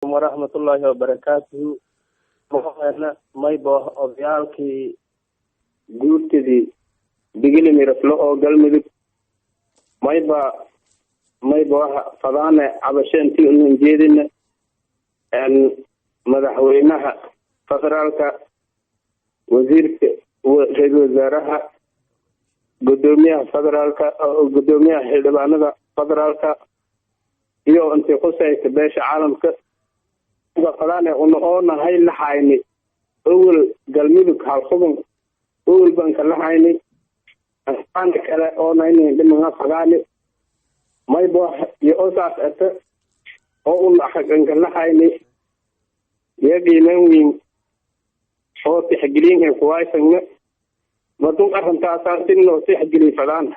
عليكم ورحمة الله وبركاته. أنا ما يبغى أبيالكي قلت دي بيجي مرفلو أو قلمي ما يبغى فضانا عبشان تي من جيدنا أن مدحوينها فقرالك وزيرك ورئيس وزراء قدوميها فقرالك أو قدوميها حلبانك فقرالك iyo intii qosayta beesha caalamka fadana oo hay la hayni awal galmudug halqodan awal banka la hayni aan kale oo naynay dhimaha fadani may boo iyo osaas ata oo xaqan la hayni yaqiinan weyn oo tixgelin ay ku haysan maduu arrintaas in loo tixgelin fadana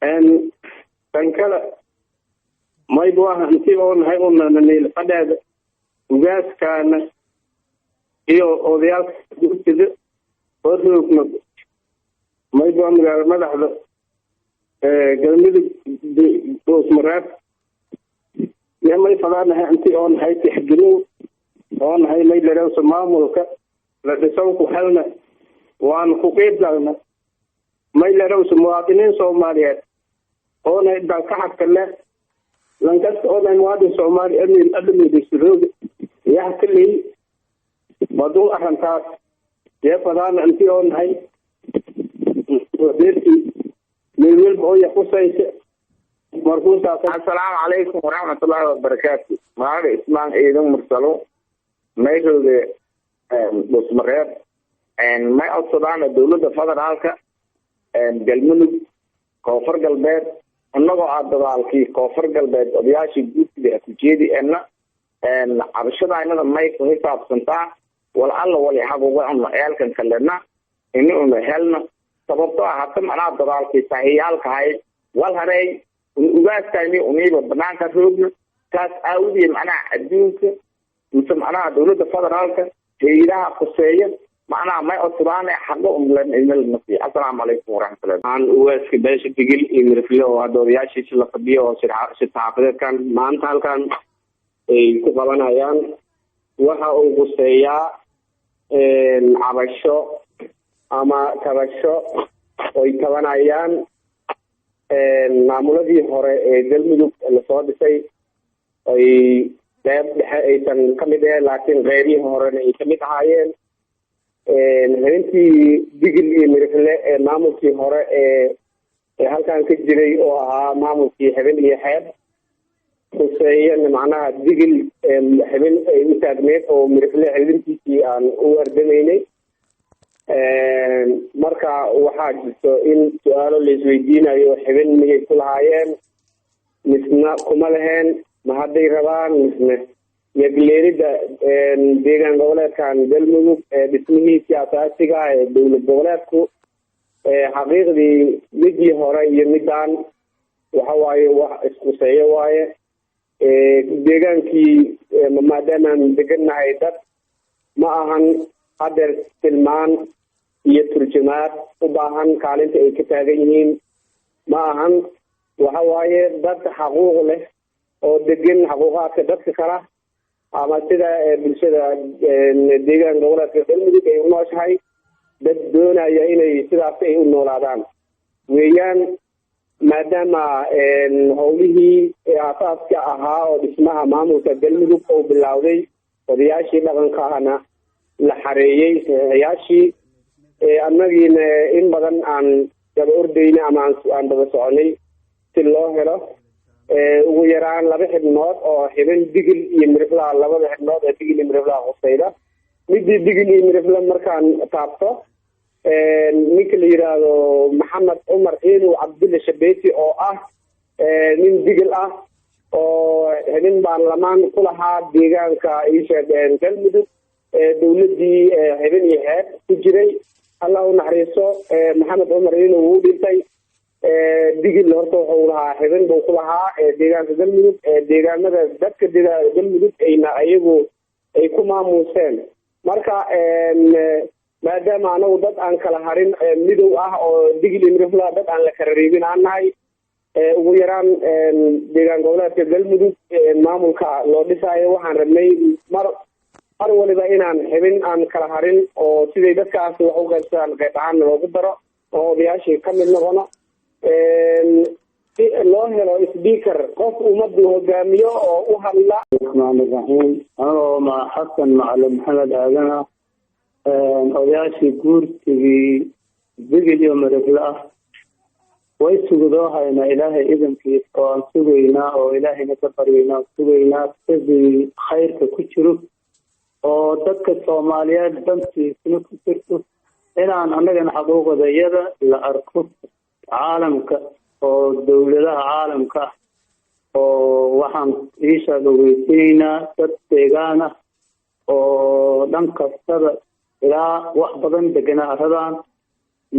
أن تنكلا ما يبغاها نسيبون هاي قلنا ننيل قداد وجاس كان إيو أذيال كذا وثوق ما يبغى من ماذا هذا قلنا دوس مرات يا ما يفعلنا أنتي أون هاي تحجنون أون هاي ما يدرون سمام ولا لا تسوق حالنا وان خوكيد لنا ما يدرون سمواطنين سوماليات هون إذا كحك كله لان كست هون مواد سومالي أمي الأدمي بيسروق يحكي لي بدون أحنكات يا فلان أنتي هون هاي وديرتي من بويا قصيش مركوزة. السلام عليكم ورحمة الله وبركاته. معي اسمان إيدن مرسلو ميجل بسمريات and ما أصدقنا الدولة فدرالك and galmudug koonfur galbeed annagoo aadadaalkii koonfur galbeed odayaashii guudkii ku jeediyeenna cabashadaynada may ku xisaabsantaa wal alla wali xaquuqa ama eelkan kalena inuu helna sababtoo ah hata macnaha dadaalkii saxiiyaalka hay wal haray ugaaskayni uniiba banaanka roogna taas aawdiye macnaha adduunka mise macnaha dowladda federaalka hay'adaha khuseeya معناها ما أصلاً حقهم لأن المسيح. السلام عليكم ورحمة الله. عن واسك باش تقول يمرفلو وهذا ياشي شلقبيه وشتعقد كان ما أنت هل كان يكفلنا أيام وها أوغسيا عبشو أما كبشو ويكفلنا أيام معمولة دي هراء دلمدوك الصواب سي أي داب أيضاً كمية لكن غيري هراء كمية هايين هنتي دقل مرفلة معمولكي هراء هل كان كجري أو معمولكي حبل يحب خصوصيا معناها دقل حبل متعدمات أو مرفلة هنتي عن أوردميني مركا واحد إن سؤال اللي زوجين أيوة حبل مية كل عيان مثلنا كمالهن ما هذا يروان مثله يقليري ديجان دولة كان دلمو بسمه سياساتي دولة دولتكو حقيقة دي يجي هراء يمدان وحواي واسكوسية واي ديجان كي مادانا ديجان عيدات معهن قدر سلمان يترجمات وباهن كالنت ايكتاغيين معهن وحواي دات حقوق له او ديجان حقوقات دات كرا ama sida bulshada deegaan gobolka galmudug ay u nooshahay dad doonaya inay sidaas ay u noolaadaan weeyaan maadaama howlihii aasaaska ahaa oo dhismaha maamulka galmudug oo bilowday odayaashii dhaqanka ahna la xareeyay saxiixayaashii annagiina in badan aan daba ordayna ama aan daba soconay si loo helo ugu yaraan laba xidhnood oo xibin digil iyo mirifla labada xidhnood ee digil iyo mirifla qosayda midii digil iyo mirifla markaan taabto ninka la yiraahdo maxamed umar ciidu cabdulla shabeeti oo ah nin digil ah oo xibin baarlamaan ku lahaa deegaanka isheegeen galmudug dowladii xibin iyo heer ku jiray allah u naxariiso maxamed umar ciidu uu dhintay digil horta wuxuu lahaa xibin buu ku lahaa deegaanka galmudug deegaanada dadka galmudug ayna ayagu ay ku maamuuseen marka maadaama anagu dad aan kala harin midow ah oo digil iyo mirifla dad aan la kala reebin aan nahay ugu yaraan deegaan goboleedka galmudug maamulka loo dhisaayo waxaan rabnay mar waliba inaan xibin aan kala harin oo siday dadkaasi wax u qaybsadaan qayb ahaan loogu daro oo odayaashii ka mid noqono si loo helo speaker qof ummaddu hogaamiyo oo u hadla. الرحمن الرحيم أنا مع حسن معلم محمد آدنا odayaashii guurtigii bigil maragla way sugudoohayna ilaahay idankiis oo aan sugaynaa oo ilaahayna ka baryaynaa sugaynaa sidii khayrka ku jiro oo dadka Soomaaliyeed dantiisna ku jirto inaan annagana xaquuqdayada la arko caalamka oo dawladaha caalamka oo waxaan ishaga weydiinaa dad deegaan ah oo dhan kastada ilaa wax badan deganaa aradan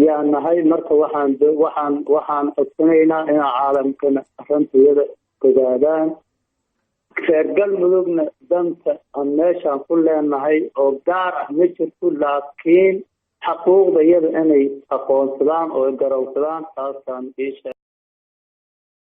yaa nahay marka waxaan codsanaynaa in caalamkana arintayada ogaadaan reer galmudugna danta aan meeshaan ku leenahay oo gaar ah ma jirto laakiin xaquuqdayada inay aqoonsadaan oo garowsadaan taasaan isha